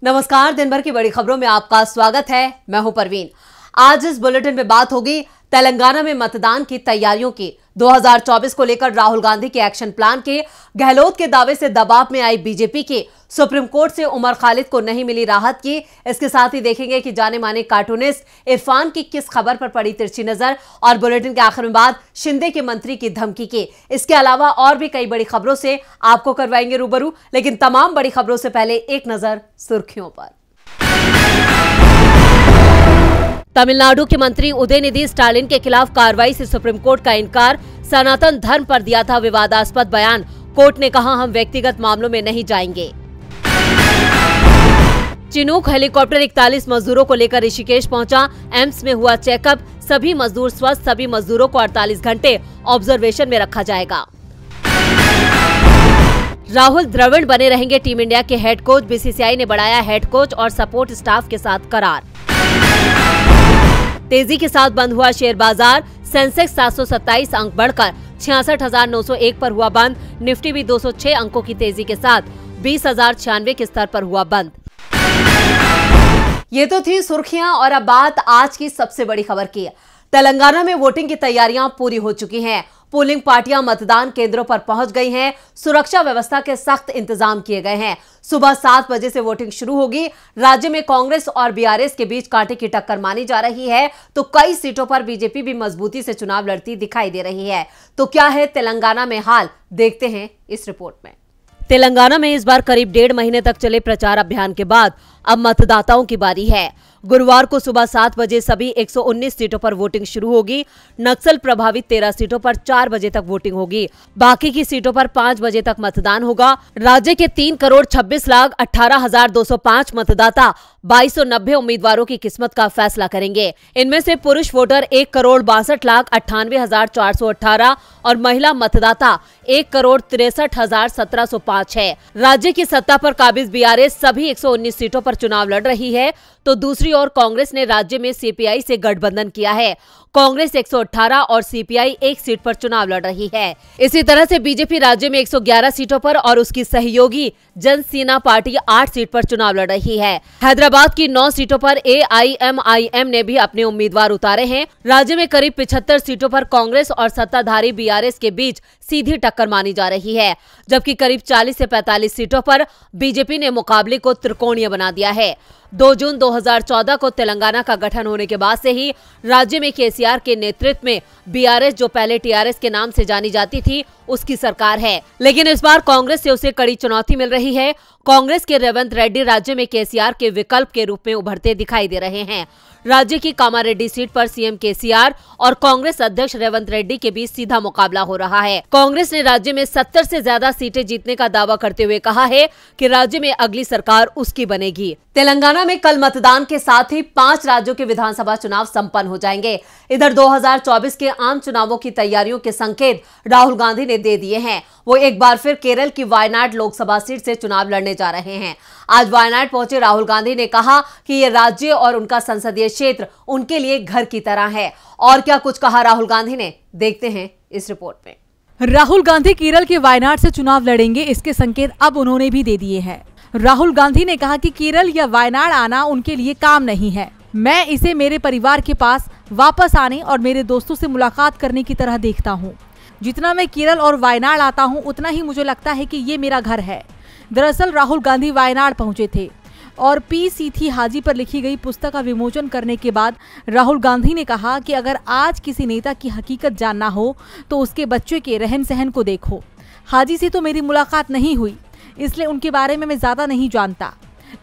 नमस्कार, दिन भर की बड़ी खबरों में आपका स्वागत है। मैं हूं परवीन। आज इस बुलेटिन में बात होगी तेलंगाना में मतदान की तैयारियों की, 2024 को लेकर राहुल गांधी के एक्शन प्लान के, गहलोत के दावे से दबाव में आई बीजेपी की, सुप्रीम कोर्ट से उमर खालिद को नहीं मिली राहत की। इसके साथ ही देखेंगे कि जाने माने कार्टूनिस्ट इरफान की किस खबर पर पड़ी तिरछी नजर, और बुलेटिन के आखिर में बात शिंदे के मंत्री की धमकी की। इसके अलावा और भी कई बड़ी खबरों से आपको करवाएंगे रूबरू, लेकिन तमाम बड़ी खबरों से पहले एक नजर सुर्खियों पर। तमिलनाडु के मंत्री उदयनिधि स्टालिन के खिलाफ कार्रवाई से सुप्रीम कोर्ट का इनकार, सनातन धर्म पर दिया था विवादास्पद बयान, कोर्ट ने कहा हम व्यक्तिगत मामलों में नहीं जाएंगे। चिनूक हेलीकॉप्टर 41 मजदूरों को लेकर ऋषिकेश पहुंचा, एम्स में हुआ चेकअप, सभी मजदूर स्वस्थ, सभी मजदूरों को 48 घंटे ऑब्जर्वेशन में रखा जाएगा। राहुल द्रविड़ बने रहेंगे टीम इंडिया के हेड कोच, बीसीसीआई ने बढ़ाया हेड कोच और सपोर्ट स्टाफ के साथ करार। तेजी के साथ बंद हुआ शेयर बाजार, सेंसेक्स 727 अंक बढ़कर 66,901 पर हुआ बंद, निफ्टी भी 206 अंकों की तेजी के साथ 20,096 के स्तर पर हुआ बंद। ये तो थी सुर्खियां, और अब बात आज की सबसे बड़ी खबर की। तेलंगाना में वोटिंग की तैयारियां पूरी हो चुकी हैं। पोलिंग पार्टियां मतदान केंद्रों पर पहुंच गई हैं। सुरक्षा व्यवस्था के सख्त इंतजाम किए गए हैं। सुबह 7 बजे से वोटिंग शुरू होगी। राज्य में कांग्रेस और बीआरएस के बीच कांटे की टक्कर मानी जा रही है, तो कई सीटों पर बीजेपी भी मजबूती से चुनाव लड़ती दिखाई दे रही है। तो क्या है तेलंगाना में हाल, देखते हैं इस रिपोर्ट में। तेलंगाना में इस बार करीब 1.5 महीने तक चले प्रचार अभियान के बाद अब मतदाताओं की बारी है। गुरुवार को सुबह 7 बजे सभी 119 सीटों पर वोटिंग शुरू होगी। नक्सल प्रभावित 13 सीटों पर 4 बजे तक वोटिंग होगी। बाकी की सीटों पर 5 बजे तक मतदान होगा। राज्य के 3,26,18,205 मतदाता 2290 उम्मीदवारों की किस्मत का फैसला करेंगे। इनमें से पुरुष वोटर 1,62,98,418 और महिला मतदाता 1,63,1705 है। राज्य की सत्ता पर काबिज बीआरएस सभी 119 सीटों पर चुनाव लड़ रही है, तो दूसरी ओर कांग्रेस ने राज्य में सीपीआई से गठबंधन किया है। कांग्रेस 118 और सीपीआई 1 सीट पर चुनाव लड़ रही है। इसी तरह से बीजेपी राज्य में 111 सीटों पर और उसकी सहयोगी जनसेना पार्टी 8 सीट पर चुनाव लड़ रही है। हैदराबाद की 9 सीटों पर एआईएमआईएम ने भी अपने उम्मीदवार उतारे हैं। राज्य में करीब 75 सीटों पर कांग्रेस और सत्ताधारी बीआरएस के बीच सीधी टक्कर मानी जा रही है, जबकि करीब 40 से 45 सीटों पर बीजेपी ने मुकाबले को त्रिकोणीय बना दिया है। 2 जून 2014 को तेलंगाना का गठन होने के बाद से ही राज्य में केसीआर के नेतृत्व में बीआरएस, जो पहले टीआरएस के नाम से जानी जाती थी, उसकी सरकार है। लेकिन इस बार कांग्रेस से उसे कड़ी चुनौती मिल रही है। कांग्रेस के रेवंत रेड्डी राज्य में केसीआर के विकल्प के रूप में उभरते दिखाई दे रहे हैं। राज्य की कामारेड्डी सीट पर सीएम केसीआर और कांग्रेस अध्यक्ष रेवंत रेड्डी के बीच सीधा मुकाबला हो रहा है। कांग्रेस ने राज्य में 70 से ज्यादा सीटें जीतने का दावा करते हुए कहा है कि राज्य में अगली सरकार उसकी बनेगी। तेलंगाना में कल मतदान के साथ ही 5 राज्यों के विधानसभा चुनाव संपन्न हो जाएंगे। इधर 2024 के आम चुनावों की तैयारियों के संकेत राहुल गांधी ने दे दिए हैं। वो एक बार फिर केरल की वायनाड लोकसभा सीट से चुनाव लड़ने जा रहे हैं। आज वायनाड पहुंचे राहुल गांधी ने कहा कि ये राज्य और उनका संसदीय क्षेत्र उनके लिए घर की तरह है। और क्या कुछ कहा राहुल गांधी ने, देखते हैं इस रिपोर्ट में। राहुल गांधी केरल के वायनाड से चुनाव लड़ेंगे, इसके संकेत अब उन्होंने भी दे दिए हैं। राहुल गांधी ने कहा कि केरल या वायनाड आना उनके लिए काम नहीं है। मैं इसे मेरे परिवार के पास वापस आने और मेरे दोस्तों से मुलाकात करने की तरह देखता हूँ। जितना मैं केरल और वायनाड आता हूँ, उतना ही मुझे लगता है कि ये मेरा घर है। दरअसल राहुल गांधी वायनाड पहुंचे थे और पी सीथी हाजी पर लिखी गई पुस्तक का विमोचन करने के बाद राहुल गांधी ने कहा कि अगर आज किसी नेता की हकीकत जानना हो तो उसके बच्चे के रहन सहन को देखो। हाजी से तो मेरी मुलाकात नहीं हुई, इसलिए उनके बारे में मैं ज़्यादा नहीं जानता,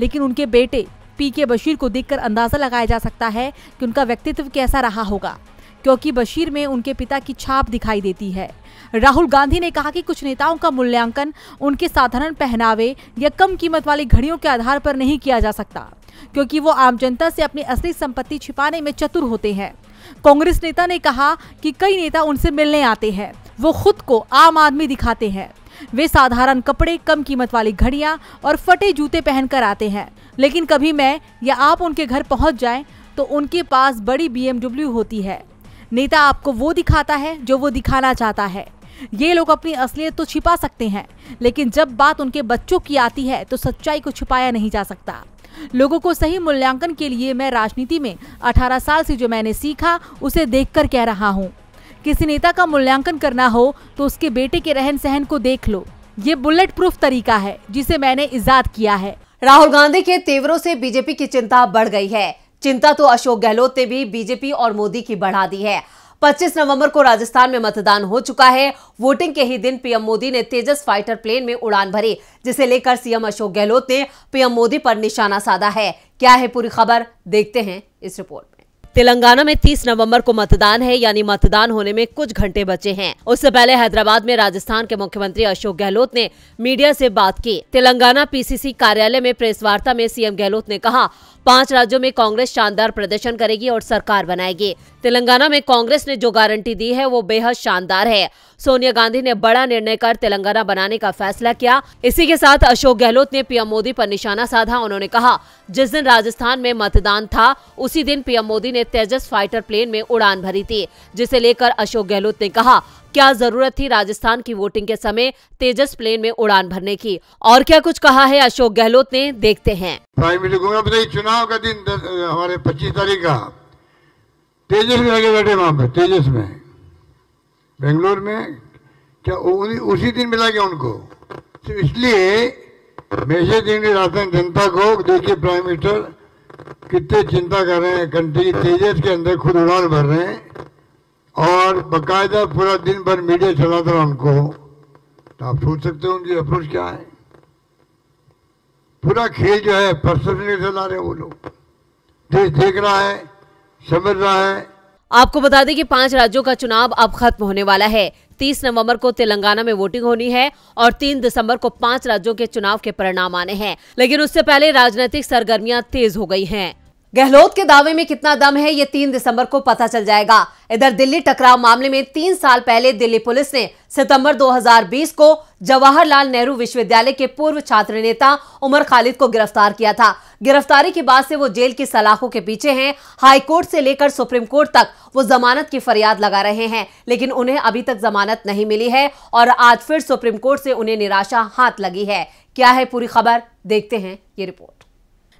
लेकिन उनके बेटे पीके बशीर को देखकर अंदाज़ा लगाया जा सकता है कि उनका व्यक्तित्व कैसा रहा होगा, क्योंकि बशीर में उनके पिता की छाप दिखाई देती है। राहुल गांधी ने कहा कि कुछ नेताओं का मूल्यांकन उनके साधारण पहनावे या कम कीमत वाली घड़ियों के आधार पर नहीं किया जा सकता, क्योंकि वो आम जनता से अपनी असली संपत्ति छिपाने में चतुर होते हैं। कांग्रेस नेता ने कहा कि कई नेता उनसे मिलने आते हैं, वो खुद को आम आदमी दिखाते हैं। वे साधारण कपड़े, कम कीमत वाली घड़ियां और फटे जूते पहनकर आते हैं, लेकिन कभी मैं या आप उनके घर पहुंच जाएं तो उनके पास बड़ी BMW होती है। नेता आपको वो दिखाता है जो वो दिखाना चाहता है। ये लोग अपनी असलियत तो छिपा सकते हैं, लेकिन जब बात उनके बच्चों की आती है तो सच्चाई को छुपाया नहीं जा सकता। लोगों को सही मूल्यांकन के लिए मैं राजनीति में 18 साल से जो मैंने सीखा उसे देखकर कह रहा हूँ। किसी नेता का मूल्यांकन करना हो तो उसके बेटे के रहन सहन को देख लो। ये बुलेट प्रूफ तरीका है जिसे मैंने इजाद किया है। राहुल गांधी के तेवरों से बीजेपी की चिंता बढ़ गई है। चिंता तो अशोक गहलोत ने भी बीजेपी और मोदी की बढ़ा दी है। 25 नवंबर को राजस्थान में मतदान हो चुका है। वोटिंग के ही दिन पीएम मोदी ने तेजस फाइटर प्लेन में उड़ान भरी, जिसे लेकर सीएम अशोक गहलोत ने पीएम मोदी पर निशाना साधा है। क्या है पूरी खबर, देखते हैं इस रिपोर्ट में। तेलंगाना में 30 नवंबर को मतदान है, यानी मतदान होने में कुछ घंटे बचे हैं। उससे पहले हैदराबाद में राजस्थान के मुख्यमंत्री अशोक गहलोत ने मीडिया से बात की। तेलंगाना पीसीसी कार्यालय में प्रेस वार्ता में सीएम गहलोत ने कहा, 5 राज्यों में कांग्रेस शानदार प्रदर्शन करेगी और सरकार बनाएगी। तेलंगाना में कांग्रेस ने जो गारंटी दी है वो बेहद शानदार है। सोनिया गांधी ने बड़ा निर्णय कर तेलंगाना बनाने का फैसला किया। इसी के साथ अशोक गहलोत ने पीएम मोदी पर निशाना साधा। उन्होंने कहा, जिस दिन राजस्थान में मतदान था उसी दिन पीएम मोदी ने तेजस फाइटर प्लेन में उड़ान भरी थी, जिसे लेकर अशोक गहलोत ने कहा, क्या जरूरत थी राजस्थान की वोटिंग के समय तेजस प्लेन में उड़ान भरने की। और क्या कुछ कहा है अशोक गहलोत ने, देखते हैं। प्राइम मिनिस्टर बताइए, चुनाव का दिन हमारे 25 तारीख का तेजस में लगे बैठे, वहां पे तेजस में बेंगलोर में, क्या उसी दिन मिला गया उनको? तो इसलिए मैसेज देंगे राजस्थान जनता को, देखिए प्राइम मिनिस्टर कितने चिंता कर रहे हैं, कंट्री तेजस के अंदर खुद उड़ान भर रहे हैं और बाकायदा पूरा दिन भर मीडिया चलाता रहा उनको। तो आप सोच सकते हो उनकी अप्रोच क्या है। पूरा खेल जो है परसेप्शन चला रहे हैं वो लोग। देश देख रहा है, समझ रहा है। आपको बता दें कि 5 राज्यों का चुनाव अब खत्म होने वाला है। 30 नवंबर को तेलंगाना में वोटिंग होनी है और 3 दिसंबर को 5 राज्यों के चुनाव के परिणाम आने हैं। लेकिन उससे पहले राजनीतिक सरगर्मियां तेज हो गई हैं। गहलोत के दावे में कितना दम है ये 3 दिसंबर को पता चल जाएगा। इधर दिल्ली टकराव मामले में 3 साल पहले दिल्ली पुलिस ने सितंबर 2020 को जवाहरलाल नेहरू विश्वविद्यालय के पूर्व छात्र नेता उमर खालिद को गिरफ्तार किया था। गिरफ्तारी के बाद से वो जेल की सलाखों के पीछे हैं। हाई कोर्ट से लेकर सुप्रीम कोर्ट तक वो जमानत की फरियाद लगा रहे हैं, लेकिन उन्हें अभी तक जमानत नहीं मिली है और आज फिर सुप्रीम कोर्ट से उन्हें निराशा हाथ लगी है। क्या है पूरी खबर, देखते हैं ये रिपोर्ट।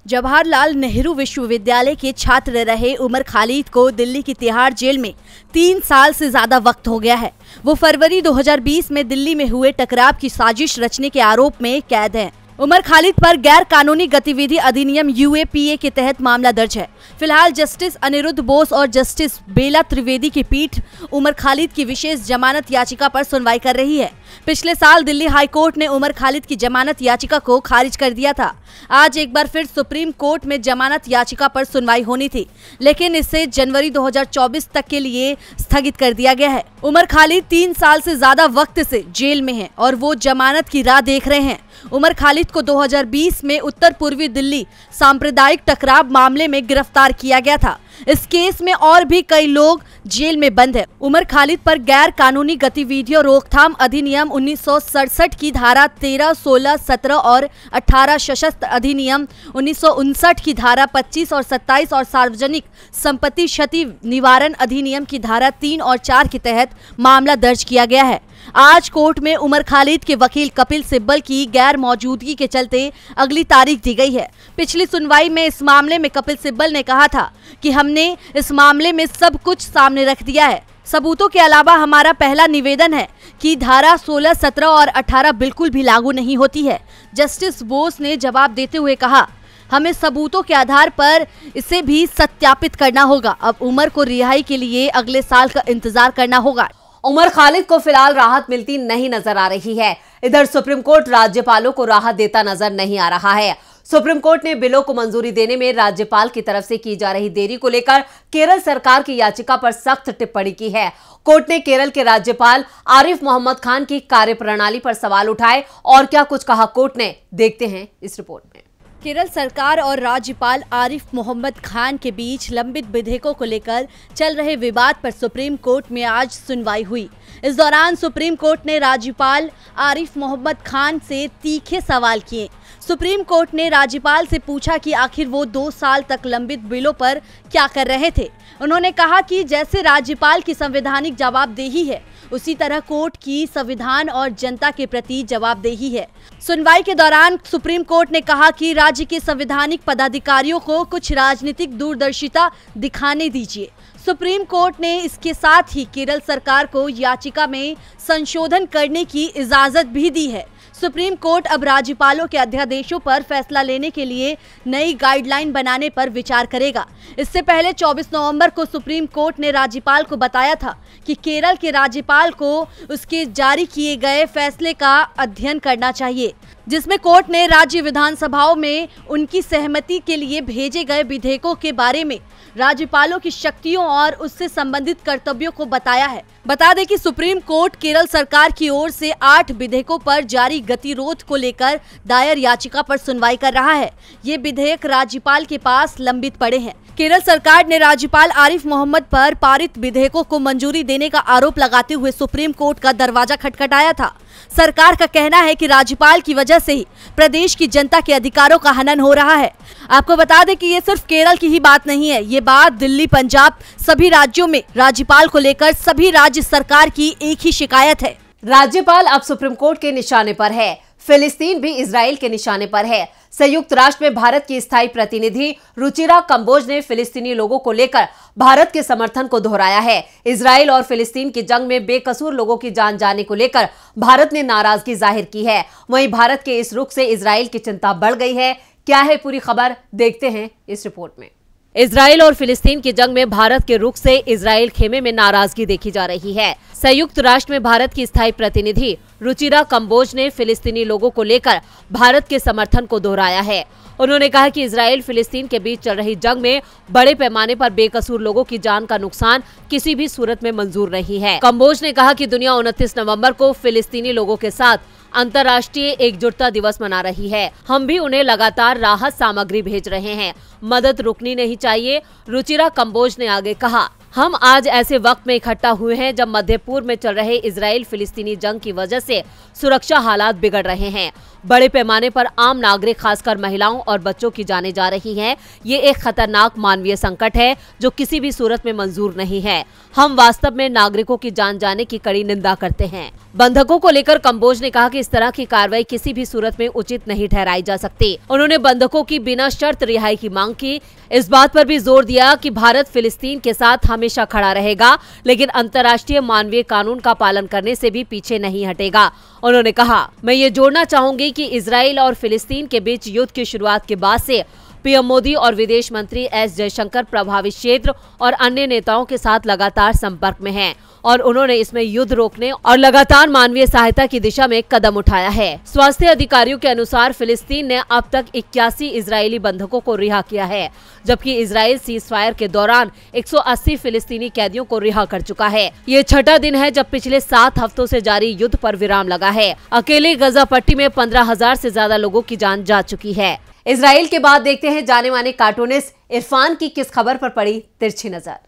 जवाहरलाल नेहरू विश्वविद्यालय के छात्र रहे उमर खालिद को दिल्ली की तिहाड़ जेल में 3 साल से ज्यादा वक्त हो गया है। वो फरवरी 2020 में दिल्ली में हुए टकराव की साजिश रचने के आरोप में कैद हैं। उमर खालिद पर गैर कानूनी गतिविधि अधिनियम UAPA के तहत मामला दर्ज है। फिलहाल जस्टिस अनिरुद्ध बोस और जस्टिस बेला त्रिवेदी की पीठ उमर खालिद की विशेष जमानत याचिका पर सुनवाई कर रही है। पिछले साल दिल्ली हाई कोर्ट ने उमर खालिद की जमानत याचिका को खारिज कर दिया था। आज एक बार फिर सुप्रीम कोर्ट में जमानत याचिका पर सुनवाई होनी थी, लेकिन इसे जनवरी 2024 तक के लिए स्थगित कर दिया गया है। उमर खालिद 3 साल से ज्यादा वक्त से जेल में हैं और वो जमानत की राह देख रहे हैं। उमर खालिद को 2020 में उत्तर पूर्वी दिल्ली सांप्रदायिक टकराव मामले में गिरफ्तार किया गया था। इस केस में और भी कई लोग जेल में बंद हैं। उमर खालिद पर गैर कानूनी गतिविधियों रोकथाम अधिनियम 1967 की धारा 13, 16, 17 और 18, सशस्त्र अधिनियम 1959 की धारा 25 और 27 और सार्वजनिक संपत्ति क्षति निवारण अधिनियम की धारा 3 और 4 के तहत मामला दर्ज किया गया है। आज कोर्ट में उमर खालिद के वकील कपिल सिब्बल की गैर मौजूदगी के चलते अगली तारीख दी गई है। पिछली सुनवाई में इस मामले में कपिल सिब्बल ने कहा था कि हमने इस मामले में सब कुछ सामने रख दिया है। सबूतों के अलावा हमारा पहला निवेदन है कि धारा 16, 17 और 18 बिल्कुल भी लागू नहीं होती है। जस्टिस बोस ने जवाब देते हुए कहा, हमें सबूतों के आधार पर इसे भी सत्यापित करना होगा। अब उमर को रिहाई के लिए अगले साल का इंतजार करना होगा। उमर खालिद को फिलहाल राहत मिलती नहीं नजर आ रही है। इधर सुप्रीम कोर्ट राज्यपालों को राहत देता नजर नहीं आ रहा है। सुप्रीम कोर्ट ने बिलों को मंजूरी देने में राज्यपाल की तरफ से की जा रही देरी को लेकर केरल सरकार की याचिका पर सख्त टिप्पणी की है। कोर्ट ने केरल के राज्यपाल आरिफ मोहम्मद खान की कार्यप्रणाली पर सवाल उठाए और क्या कुछ कहा कोर्ट ने, देखते हैं इस रिपोर्ट में। केरल सरकार और राज्यपाल आरिफ मोहम्मद खान के बीच लंबित विधेयकों को लेकर चल रहे विवाद पर सुप्रीम कोर्ट में आज सुनवाई हुई। इस दौरान सुप्रीम कोर्ट ने राज्यपाल आरिफ मोहम्मद खान से तीखे सवाल किए। सुप्रीम कोर्ट ने राज्यपाल से पूछा कि आखिर वो 2 साल तक लंबित बिलों पर क्या कर रहे थे। उन्होंने कहा कि जैसे राज्यपाल की संवैधानिक जवाबदेही है उसी तरह कोर्ट की संविधान और जनता के प्रति जवाबदेही है। सुनवाई के दौरान सुप्रीम कोर्ट ने कहा कि राज्य के संवैधानिक पदाधिकारियों को कुछ राजनीतिक दूरदर्शिता दिखाने दीजिए। सुप्रीम कोर्ट ने इसके साथ ही केरल सरकार को याचिका में संशोधन करने की इजाजत भी दी है। सुप्रीम कोर्ट अब राज्यपालों के अध्यादेशों पर फैसला लेने के लिए नई गाइडलाइन बनाने पर विचार करेगा। इससे पहले 24 नवंबर को सुप्रीम कोर्ट ने राज्यपाल को बताया था कि केरल के राज्यपाल को उसके जारी किए गए फैसले का अध्ययन करना चाहिए, जिसमें कोर्ट ने राज्य विधानसभाओं में उनकी सहमति के लिए भेजे गए विधेयकों के बारे में राज्यपालों की शक्तियों और उससे संबंधित कर्तव्यों को बताया है। बता दें कि सुप्रीम कोर्ट केरल सरकार की ओर से 8 विधेयकों पर जारी गतिरोध को लेकर दायर याचिका पर सुनवाई कर रहा है। ये विधेयक राज्यपाल के पास लंबित पड़े हैं। केरल सरकार ने राज्यपाल आरिफ मोहम्मद पर पारित विधेयकों को मंजूरी देने का आरोप लगाते हुए सुप्रीम कोर्ट का दरवाजा खटखटाया था। सरकार का कहना है कि राज्यपाल की वजह से ही प्रदेश की जनता के अधिकारों का हनन हो रहा है। आपको बता दें कि ये सिर्फ केरल की ही बात नहीं है, ये बात दिल्ली, पंजाब सभी राज्यों में राज्यपाल को लेकर सभी राज्य सरकार की एक ही शिकायत है। राज्यपाल अब सुप्रीम कोर्ट के निशाने पर है। फिलिस्तीन भी इजराइल के निशाने पर है। संयुक्त राष्ट्र में भारत की स्थायी प्रतिनिधि रुचिरा कंबोज ने फिलिस्तीनी लोगों को लेकर भारत के समर्थन को दोहराया है। इजराइल और फिलिस्तीन की जंग में बेकसूर लोगों की जान जाने को लेकर भारत ने नाराजगी जाहिर की है। वहीं भारत के इस रुख से इजराइल की चिंता बढ़ गई है। क्या है पूरी खबर, देखते हैं इस रिपोर्ट में। इजराइल और फिलिस्तीन की जंग में भारत के रुख से इजराइल खेमे में नाराजगी देखी जा रही है। संयुक्त राष्ट्र में भारत की स्थायी प्रतिनिधि रुचिरा कंबोज ने फिलिस्तीनी लोगों को लेकर भारत के समर्थन को दोहराया है। उन्होंने कहा कि इजराइल फिलिस्तीन के बीच चल रही जंग में बड़े पैमाने पर बेकसूर लोगों की जान का नुकसान किसी भी सूरत में मंजूर नहीं है। कंबोज ने कहा कि दुनिया 29 नवंबर को फिलिस्तीनी लोगों के साथ अंतर्राष्ट्रीय एकजुटता दिवस मना रही है। हम भी उन्हें लगातार राहत सामग्री भेज रहे हैं। मदद रुकनी नहीं चाहिए। रुचिरा कंबोज ने आगे कहा, हम आज ऐसे वक्त में इकट्ठा हुए हैं जब मध्य पूर्व में चल रहे इजराइल फिलिस्तीनी जंग की वजह से सुरक्षा हालात बिगड़ रहे हैं। बड़े पैमाने पर आम नागरिक, खासकर महिलाओं और बच्चों की जानें जा रही हैं। ये एक खतरनाक मानवीय संकट है जो किसी भी सूरत में मंजूर नहीं है। हम वास्तव में नागरिकों की जान जाने की कड़ी निंदा करते हैं। बंधकों को लेकर कंबोज ने कहा कि इस तरह की कार्रवाई किसी भी सूरत में उचित नहीं ठहराई जा सकती। उन्होंने बंधकों की बिना शर्त रिहाई की मांग की। इस बात पर भी जोर दिया कि भारत फिलिस्तीन के साथ हमेशा खड़ा रहेगा, लेकिन अंतर्राष्ट्रीय मानवीय कानून का पालन करने से भी पीछे नहीं हटेगा। उन्होंने कहा, मैं ये जोड़ना चाहूंगी कि इजराइल और फिलिस्तीन के बीच युद्ध की शुरुआत के बाद से पीएम मोदी और विदेश मंत्री एस जयशंकर प्रभावित क्षेत्र और अन्य नेताओं के साथ लगातार संपर्क में हैं और उन्होंने इसमें युद्ध रोकने और लगातार मानवीय सहायता की दिशा में कदम उठाया है। स्वास्थ्य अधिकारियों के अनुसार फिलिस्तीन ने अब तक 81 इजरायली बंधकों को रिहा किया है, जबकि इजराइल सीज फायर के दौरान 180 फिलिस्तीनी कैदियों को रिहा कर चुका है। ये छठा दिन है जब पिछले 7 हफ्तों से जारी युद्ध पर विराम लगा है। अकेले गजा पट्टी में 15,000 से ज्यादा लोगों की जान जा चुकी है। इजराइल के बाद देखते हैं जाने माने कार्टूनिस्ट इरफान की किस खबर पर पड़ी तिरछी नजर।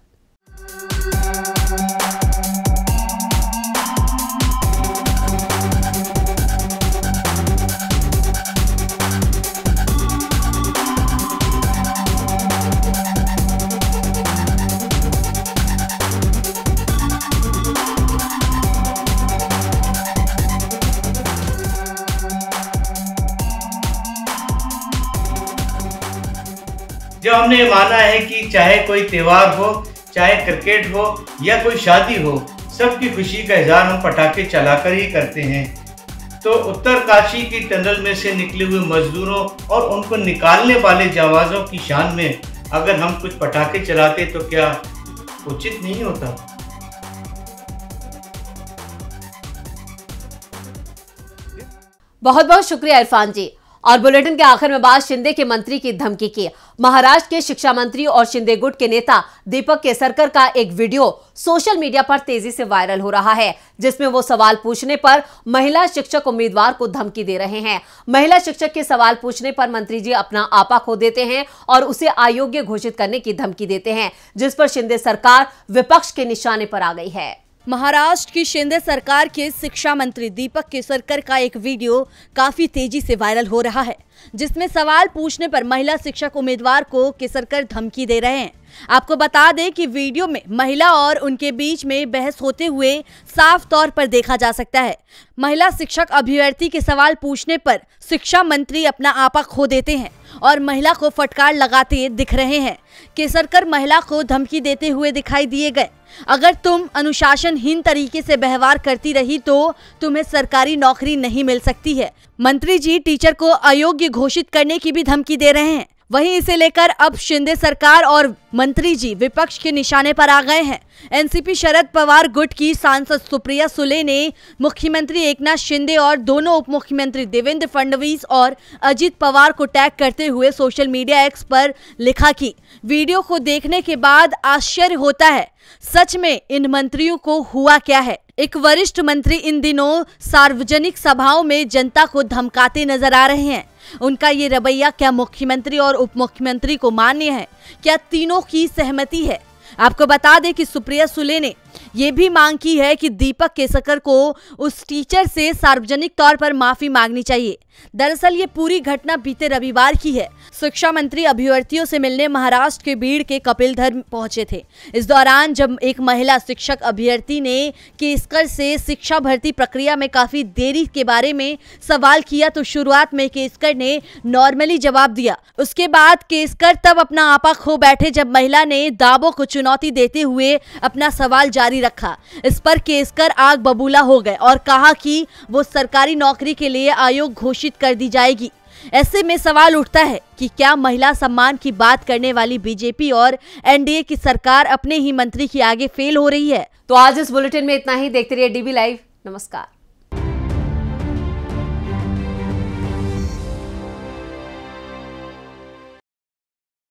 जो हमने माना है कि चाहे कोई त्योहार हो, चाहे क्रिकेट हो या कोई शादी हो, सबकी खुशी का इजहार हम पटाखे चलाकर ही करते हैं। तो उत्तरकाशी की टनल में से निकले हुए मजदूरों और उनको निकालने वाले जावाजों की शान में अगर हम कुछ पटाखे चलाते तो क्या उचित नहीं होता? बहुत बहुत शुक्रिया इरफान जी। और बुलेटिन के आखिर में बात शिंदे के मंत्री की धमकी की। महाराष्ट्र के शिक्षा मंत्री और शिंदे गुट के नेता दीपक केसरकर का एक वीडियो सोशल मीडिया पर तेजी से वायरल हो रहा है, जिसमें वो सवाल पूछने पर महिला शिक्षक उम्मीदवार को धमकी दे रहे हैं। महिला शिक्षक के सवाल पूछने पर मंत्री जी अपना आपा खो देते हैं और उसे अयोग्य घोषित करने की धमकी देते हैं, जिस पर शिंदे सरकार विपक्ष के निशाने पर आ गई है। महाराष्ट्र की शिंदे सरकार के शिक्षा मंत्री दीपक केसरकर का एक वीडियो काफी तेजी से वायरल हो रहा है, जिसमें सवाल पूछने पर महिला शिक्षक उम्मीदवार को केसरकर धमकी दे रहे हैं। आपको बता दें कि वीडियो में महिला और उनके बीच में बहस होते हुए साफ तौर पर देखा जा सकता है। महिला शिक्षक अभ्यर्थी के सवाल पूछने पर शिक्षा मंत्री अपना आपा खो देते हैं और महिला को फटकार लगाते दिख रहे हैं। केसरकर महिला को धमकी देते हुए दिखाई दिए गए। अगर तुम अनुशासनहीन तरीके से व्यवहार करती रही तो तुम्हें सरकारी नौकरी नहीं मिल सकती है। मंत्री जी टीचर को अयोग्य घोषित करने की भी धमकी दे रहे हैं। वहीं इसे लेकर अब शिंदे सरकार और मंत्री जी विपक्ष के निशाने पर आ गए हैं। एनसीपी शरद पवार गुट की सांसद सुप्रिया सुले ने मुख्यमंत्री एकनाथ शिंदे और दोनों उप मुख्यमंत्री देवेंद्र फडणवीस और अजित पवार को टैग करते हुए सोशल मीडिया एक्स पर लिखा कि वीडियो को देखने के बाद आश्चर्य होता है, सच में इन मंत्रियों को हुआ क्या है। एक वरिष्ठ मंत्री इन दिनों सार्वजनिक सभाओं में जनता को धमकाते नजर आ रहे हैं। उनका ये रवैया क्या मुख्यमंत्री और उप मुख्यमंत्री को मान्य है? क्या तीनों की सहमति है? आपको बता दें कि सुप्रिया सुले ने ये भी मांग की है कि दीपक केसरकर को उस टीचर से सार्वजनिक तौर पर माफी मांगनी चाहिए। दरअसल ये पूरी घटना बीते रविवार की है। शिक्षा मंत्री अभ्यर्थियों से मिलने महाराष्ट्र के बीड़ के कपिलधर पहुंचे थे। इस दौरान जब एक महिला शिक्षक अभ्यर्थी ने केसकर से शिक्षा भर्ती प्रक्रिया में काफी देरी के बारे में सवाल किया तो शुरुआत में केसकर ने नॉर्मली जवाब दिया। उसके बाद केसकर तब अपना आपा खो बैठे जब महिला ने दावों को चुनौती देते हुए अपना सवाल जारी रखा। इस पर केसकर आग बबूला हो गए और कहा कि वो सरकारी नौकरी के लिए आयोग घोषित कर दी जाएगी। ऐसे में सवाल उठता है कि क्या महिला सम्मान की बात करने वाली बीजेपी और एनडीए की सरकार अपने ही मंत्री के आगे फेल हो रही है? तो आज इस बुलेटिन में इतना ही। देखते रहिए डीबी लाइव। नमस्कार।